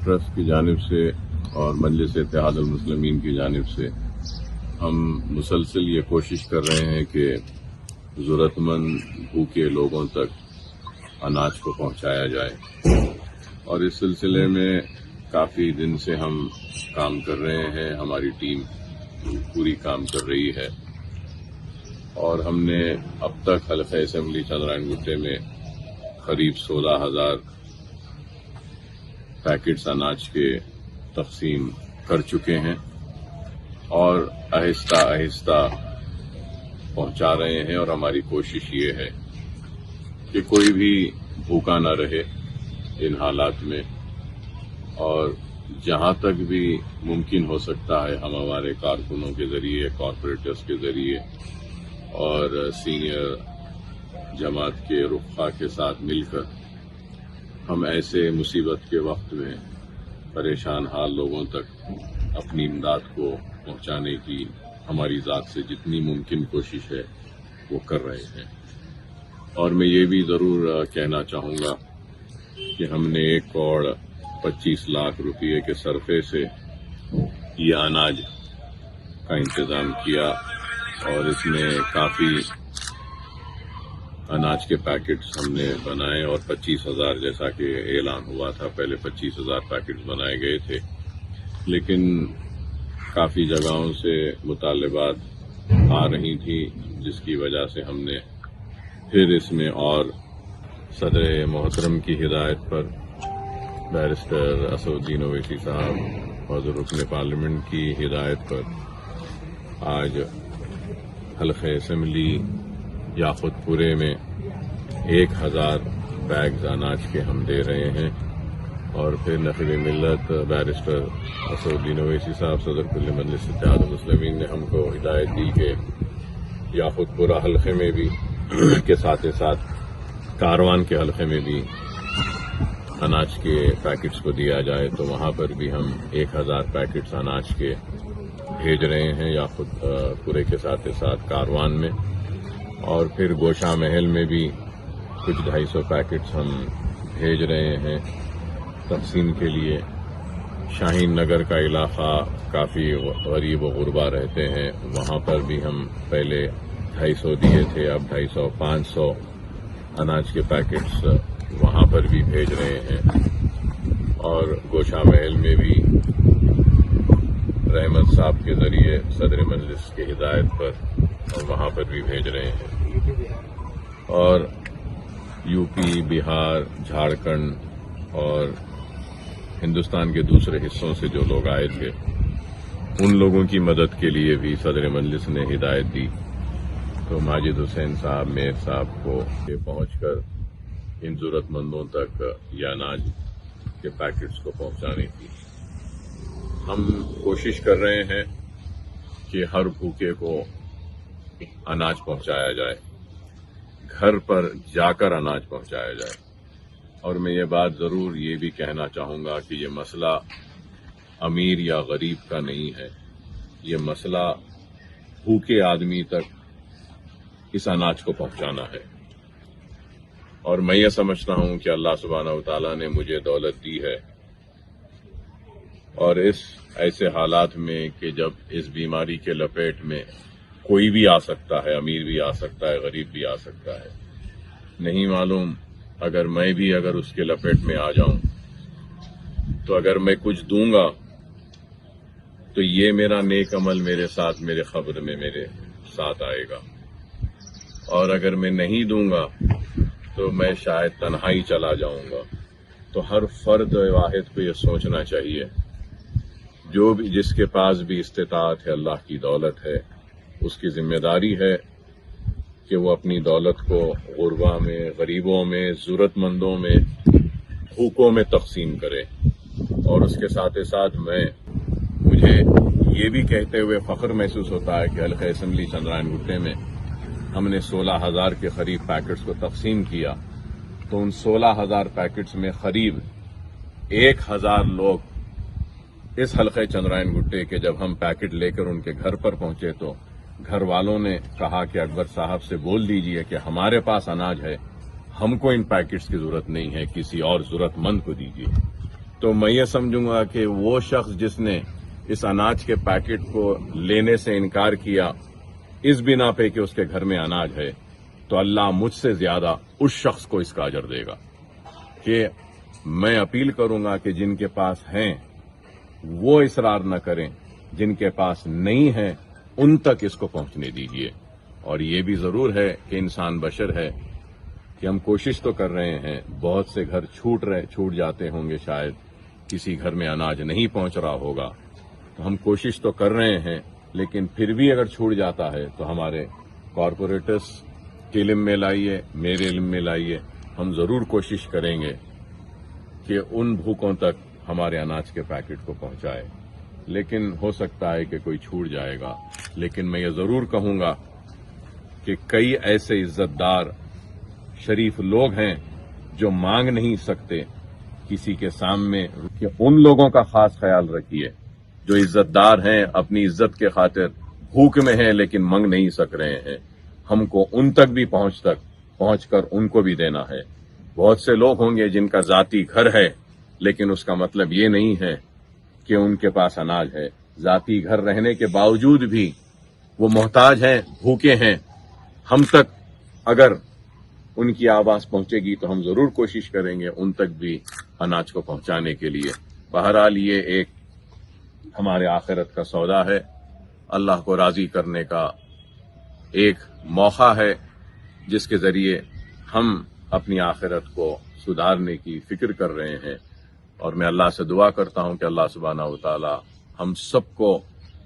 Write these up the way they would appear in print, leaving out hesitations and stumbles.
Trust کی جانب سے اور مجلس اتحاد المسلمین کی جانب سے ہم مسلسل یہ کوشش کر رہے ہیں کہ ضرورت مند بھوکے لوگوں تک اناج کو پہنچایا جائے، اور اس سلسلے میں کافی دن سے ہم کام کر رہے ہیں، ہماری ٹیم پوری کام کر رہی ہے، اور ہم نے اب تک حلقہ اسمبلی چندرائن گٹے میں قریب 16,000 پیکٹس اناج کے تقسیم کر چکے ہیں اور آہستہ آہستہ پہنچا رہے ہیں، اور ہماری کوشش یہ ہے کہ کوئی بھی بھوکا نہ رہے ان حالات میں، اور جہاں تک بھی ممکن ہو سکتا ہے ہم ہمارے کارکنوں کے ذریعے، کارپوریٹرز کے ذریعے اور سینئر جماعت کے رفقا کے ساتھ مل کر ہم ایسے مصیبت کے وقت میں پریشان حال لوگوں تک اپنی امداد کو پہنچانے کی ہماری ذات سے جتنی ممکن کوشش ہے وہ کر رہے ہیں۔ اور میں یہ بھی ضرور کہنا چاہوں گا کہ ہم نے 1,25 لاکھ روپے کے صرفے سے یہ اناج کا انتظام کیا، اور اس میں کافی اناج کے پیکٹس ہم نے بنائے، اور 25,000 جیسا کہ اعلان ہوا تھا، پہلے 25,000 پیکٹس بنائے گئے تھے، لیکن کافی جگہوں سے مطالبات آ رہی تھی، جس کی وجہ سے ہم نے پھر اس میں اور صدر محترم کی ہدایت پر بیرسٹر اسد الدین اویسی صاحب اور رکن پارلیمنٹ کی ہدایت پر آج حلقہ اسمبلی یاقوت پورے میں 1,000 بیگز اناج کے ہم دے رہے ہیں، اور پھر نقیب ملت بیرسٹر اسد الدین اویسی صاحب صدر کل مجلس اتحاد المسلمین نے ہم کو ہدایت دی کہ یاقوت پورہ حلقے میں بھی کے ساتھ ساتھ کاروان کے حلقے میں بھی اناج کے پیکٹس کو دیا جائے، تو وہاں پر بھی ہم 1,000 پیکٹس اناج کے بھیج رہے ہیں یاقوت پورے کے ساتھ ساتھ کاروان میں، اور پھر گوشہ محل میں بھی کچھ 250 پیکٹس ہم بھیج رہے ہیں تقسیم کے لیے۔ شاہین نگر کا علاقہ کافی غریب و غربا رہتے ہیں، وہاں پر بھی ہم پہلے 250 دیے تھے، اب 250 500 اناج کے پیکٹس وہاں پر بھی بھیج رہے ہیں، اور گوشہ محل میں بھی رحمت صاحب کے ذریعے صدر مجلس کی ہدایت پر اور وہاں پر بھی بھیج رہے ہیں، اور یو پی، بہار، جھارکھنڈ اور ہندوستان کے دوسرے حصوں سے جو لوگ آئے تھے ان لوگوں کی مدد کے لیے بھی صدر مجلس نے ہدایت دی، تو ماجد حسین صاحب، میر صاحب کو پہنچ کر ان ضرورت مندوں تک یہ اناج کے پیکٹس کو پہنچانے کی ہم کوشش کر رہے ہیں کہ ہر بھوکے کو اناج پہنچایا جائے، گھر پر جا کر اناج پہنچایا جائے۔ اور میں یہ بات ضرور یہ بھی کہنا چاہوں گا کہ یہ مسئلہ امیر یا غریب کا نہیں ہے، یہ مسئلہ بھوکے آدمی تک اس اناج کو پہنچانا ہے، اور میں یہ سمجھتا ہوں کہ اللہ سبحانہ و تعالیٰ نے مجھے دولت دی ہے، اور اس ایسے حالات میں کہ جب اس بیماری کے لپیٹ میں کوئی بھی آ سکتا ہے، امیر بھی آ سکتا ہے، غریب بھی آ سکتا ہے، نہیں معلوم اگر میں بھی اس کے لپیٹ میں آ جاؤں تو اگر میں کچھ دوں گا تو یہ میرا نیک عمل میرے ساتھ میرے قبر میں میرے ساتھ آئے گا، اور اگر میں نہیں دوں گا تو میں شاید تنہائی چلا جاؤں گا۔ تو ہر فرد واحد کو یہ سوچنا چاہیے، جو بھی جس کے پاس بھی استطاعت ہے، اللہ کی دولت ہے، اس کی ذمہ داری ہے کہ وہ اپنی دولت کو غربا میں، غریبوں میں، ضرورت مندوں میں، بھوکوں میں تقسیم کرے۔ اور اس کے ساتھ ساتھ مجھے یہ بھی کہتے ہوئے فخر محسوس ہوتا ہے کہ حلقہ اسمبلی چندرائن گٹے میں ہم نے 16,000 کے قریب پیکٹس کو تقسیم کیا، تو ان 16,000 پیکٹس میں قریب 1,000 لوگ اس حلقہ چندرائن گٹے کے جب ہم پیکٹ لے کر ان کے گھر پر پہنچے تو گھر والوں نے کہا کہ اکبر صاحب سے بول دیجئے کہ ہمارے پاس اناج ہے، ہم کو ان پیکٹس کی ضرورت نہیں ہے، کسی اور ضرورت مند کو دیجیے۔ تو میں یہ سمجھوں گا کہ وہ شخص جس نے اس اناج کے پیکٹ کو لینے سے انکار کیا اس بنا پہ کہ اس کے گھر میں اناج ہے، تو اللہ مجھ سے زیادہ اس شخص کو اس کا اجر دے گا۔ کہ میں اپیل کروں گا کہ جن کے پاس ہیں وہ اصرار نہ کریں، جن کے پاس نہیں ہیں ان تک اس کو پہنچنے دیجیے۔ اور یہ بھی ضرور ہے کہ انسان بشر ہے کہ ہم کوشش تو کر رہے ہیں، بہت سے گھر چھوٹ جاتے ہوں گے، شاید کسی گھر میں اناج نہیں پہنچ رہا ہوگا، تو ہم کوشش تو کر رہے ہیں، لیکن پھر بھی اگر چھوٹ جاتا ہے تو ہمارے کارپوریٹرس کے علم میں لائیے، میرے علم میں لائیے، ہم ضرور کوشش کریں گے کہ ان بھوکوں تک ہمارے اناج کے پیکٹ کو پہنچائے۔ لیکن ہو سکتا ہے کہ کوئی چھوٹ جائے گا، لیکن میں یہ ضرور کہوں گا کہ کئی ایسے عزت دار شریف لوگ ہیں جو مانگ نہیں سکتے کسی کے سامنے، کہ ان لوگوں کا خاص خیال رکھیے جو عزت دار ہیں، اپنی عزت کے خاطر بھوک میں ہیں لیکن مانگ نہیں سک رہے ہیں۔ ہم کو ان تک بھی پہنچ کر ان کو بھی دینا ہے۔ بہت سے لوگ ہوں گے جن کا ذاتی گھر ہے، لیکن اس کا مطلب یہ نہیں ہے کہ ان کے پاس اناج ہے۔ ذاتی گھر رہنے کے باوجود بھی وہ محتاج ہیں، بھوکے ہیں۔ ہم تک اگر ان کی آواز پہنچے گی تو ہم ضرور کوشش کریں گے ان تک بھی اناج کو پہنچانے کے لیے۔ بہرحال یہ ایک ہمارے آخرت کا سودا ہے، اللہ کو راضی کرنے کا ایک موقع ہے، جس کے ذریعے ہم اپنی آخرت کو سدھارنے کی فکر کر رہے ہیں۔ اور میں اللہ سے دعا کرتا ہوں کہ اللہ سبحانہ و تعالی ہم سب کو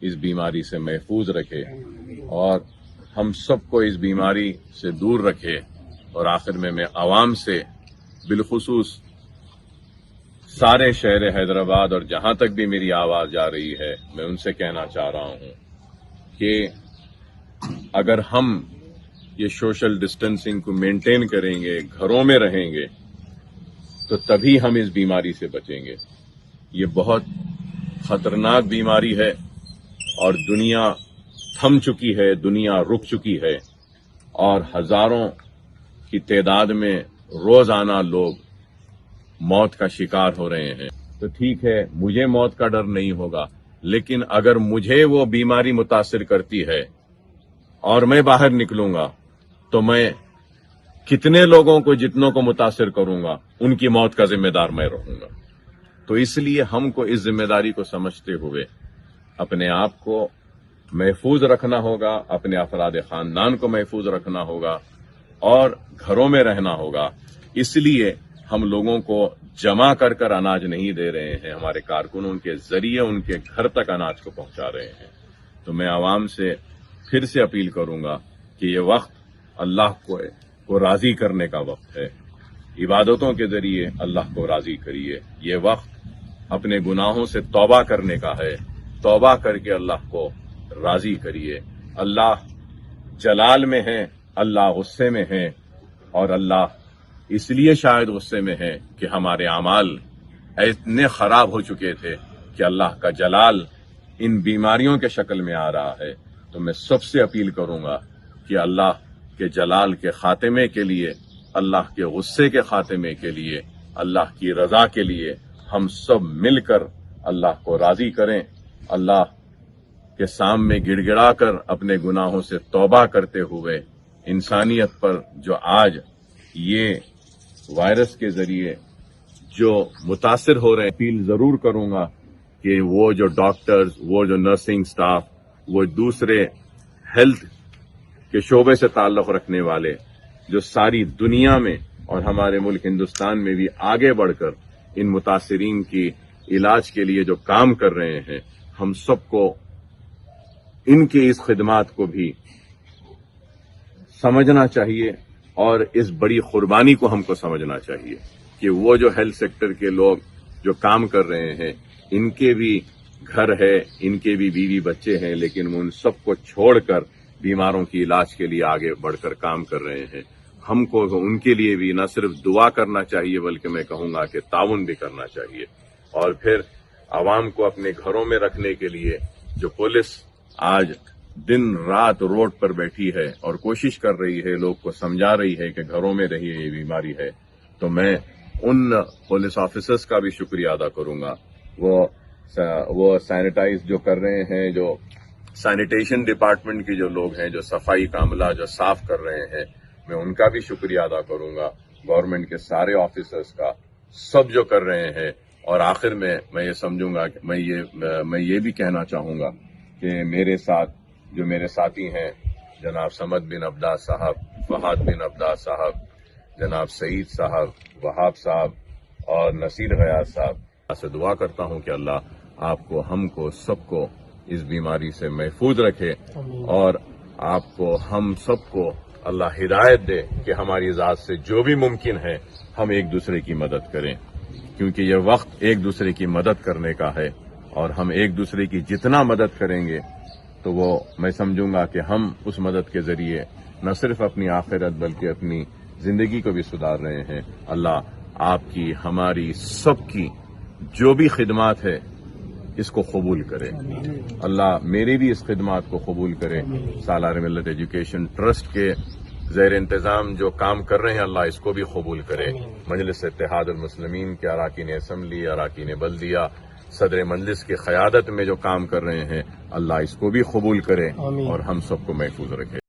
اس بیماری سے محفوظ رکھے اور ہم سب کو اس بیماری سے دور رکھے۔ اور آخر میں عوام سے، بالخصوص سارے شہر حیدرآباد اور جہاں تک بھی میری آواز جا رہی ہے، میں ان سے کہنا چاہ رہا ہوں کہ اگر ہم یہ سوشل ڈسٹینسنگ کو مینٹین کریں گے، گھروں میں رہیں گے، تو تبھی ہم اس بیماری سے بچیں گے۔ یہ بہت خطرناک بیماری ہے اور دنیا تھم چکی ہے، دنیا رک چکی ہے، اور ہزاروں کی تعداد میں روزانہ لوگ موت کا شکار ہو رہے ہیں۔ تو ٹھیک ہے، مجھے موت کا ڈر نہیں ہوگا، لیکن اگر مجھے وہ بیماری متاثر کرتی ہے اور میں باہر نکلوں گا تو میں کتنے لوگوں کو، جتنوں کو متاثر کروں گا، ان کی موت کا ذمہ دار میں رہوں گا۔ تو اس لیے ہم کو اس ذمہ داری کو سمجھتے ہوئے اپنے آپ کو محفوظ رکھنا ہوگا، اپنے افراد خاندان کو محفوظ رکھنا ہوگا اور گھروں میں رہنا ہوگا۔ اس لیے ہم لوگوں کو جمع کر اناج نہیں دے رہے ہیں، ہمارے کارکنوں کے ذریعے ان کے گھر تک اناج کو پہنچا رہے ہیں۔ تو میں عوام سے پھر سے اپیل کروں گا کہ یہ وقت اللہ کو راضی کرنے کا وقت ہے۔ عبادتوں کے ذریعے اللہ کو راضی کریے۔ یہ وقت اپنے گناہوں سے توبہ کرنے کا ہے، توبہ کر کے اللہ کو راضی کریے۔ اللہ جلال میں ہے، اللہ غصے میں ہے، اور اللہ اس لیے شاید غصے میں ہے کہ ہمارے اعمال اتنے خراب ہو چکے تھے کہ اللہ کا جلال ان بیماریوں کے شکل میں آ رہا ہے۔ تو میں سب سے اپیل کروں گا کہ اللہ کے جلال کے خاتمے کے لیے، اللہ کے غصے کے خاتمے کے لیے، اللہ کی رضا کے لیے ہم سب مل کر اللہ کو راضی کریں، اللہ کے سامنے گڑ گڑا کر اپنے گناہوں سے توبہ کرتے ہوئے انسانیت پر جو آج یہ وائرس کے ذریعے جو متاثر ہو رہے ہیں، اپیل ضرور کروں گا کہ وہ جو ڈاکٹرز، وہ جو نرسنگ سٹاف، وہ دوسرے ہیلتھ کے شعبے سے تعلق رکھنے والے جو ساری دنیا میں اور ہمارے ملک ہندوستان میں بھی آگے بڑھ کر ان متاثرین کی علاج کے لیے جو کام کر رہے ہیں، ہم سب کو ان کی اس خدمات کو بھی سمجھنا چاہیے اور اس بڑی قربانی کو ہم کو سمجھنا چاہیے کہ وہ جو ہیلتھ سیکٹر کے لوگ جو کام کر رہے ہیں، ان کے بھی گھر ہے، ان کے بھی بیوی بچے ہیں، لیکن وہ ان سب کو چھوڑ کر بیماروں کی علاج کے لیے آگے بڑھ کر کام کر رہے ہیں۔ ہم کو ان کے لیے بھی نہ صرف دعا کرنا چاہیے بلکہ میں کہوں گا کہ تعاون بھی کرنا چاہیے۔ اور پھر عوام کو اپنے گھروں میں رکھنے کے لیے جو پولیس آج دن رات روڈ پر بیٹھی ہے اور کوشش کر رہی ہے، لوگ کو سمجھا رہی ہے کہ گھروں میں رہیے، یہ بیماری ہے، تو میں ان پولیس آفیسرز کا بھی شکریہ ادا کروں گا، وہ سینیٹائز جو کر رہے ہیں، جو سینیٹیشن ڈپارٹمنٹ کی جو لوگ ہیں، جو صفائی کا عملہ جو صاف کر رہے ہیں، میں ان کا بھی شکریہ ادا کروں گا، گورنمنٹ کے سارے آفیسرز کا، سب جو کر رہے ہیں۔ اور آخر میں یہ سمجھوں گا کہ میں یہ بھی کہنا چاہوں گا کہ میرے ساتھ جو میرے ساتھی ہیں، جناب سمد بن عبداس صاحب، فہد بن عبداس صاحب، جناب سعید صاحب، وہاب صاحب اور نصیر غیاث صاحب، اللہ سے دعا کرتا ہوں کہ اللہ آپ کو، ہم کو، سب کو اس بیماری سے محفوظ رکھے، اور آپ کو، ہم سب کو اللہ ہدایت دے کہ ہماری ذات سے جو بھی ممکن ہے ہم ایک دوسرے کی مدد کریں، کیونکہ یہ وقت ایک دوسرے کی مدد کرنے کا ہے، اور ہم ایک دوسرے کی جتنا مدد کریں گے تو وہ میں سمجھوں گا کہ ہم اس مدد کے ذریعے نہ صرف اپنی آخرت بلکہ اپنی زندگی کو بھی سدھار رہے ہیں۔ اللہ آپ کی، ہماری، سب کی جو بھی خدمات ہے اس کو قبول کرے، اللہ میری بھی اس خدمات کو قبول کرے۔ سالار ملت ایجوکیشن ٹرسٹ کے زیر انتظام جو کام کر رہے ہیں، اللہ اس کو بھی قبول کرے۔ مجلس اتحاد المسلمین کے اراکین اسمبلی، اراکین بلدیہ، صدر مجلس کی قیادت میں جو کام کر رہے ہیں، اللہ اس کو بھی قبول کرے اور ہم سب کو محفوظ رکھے۔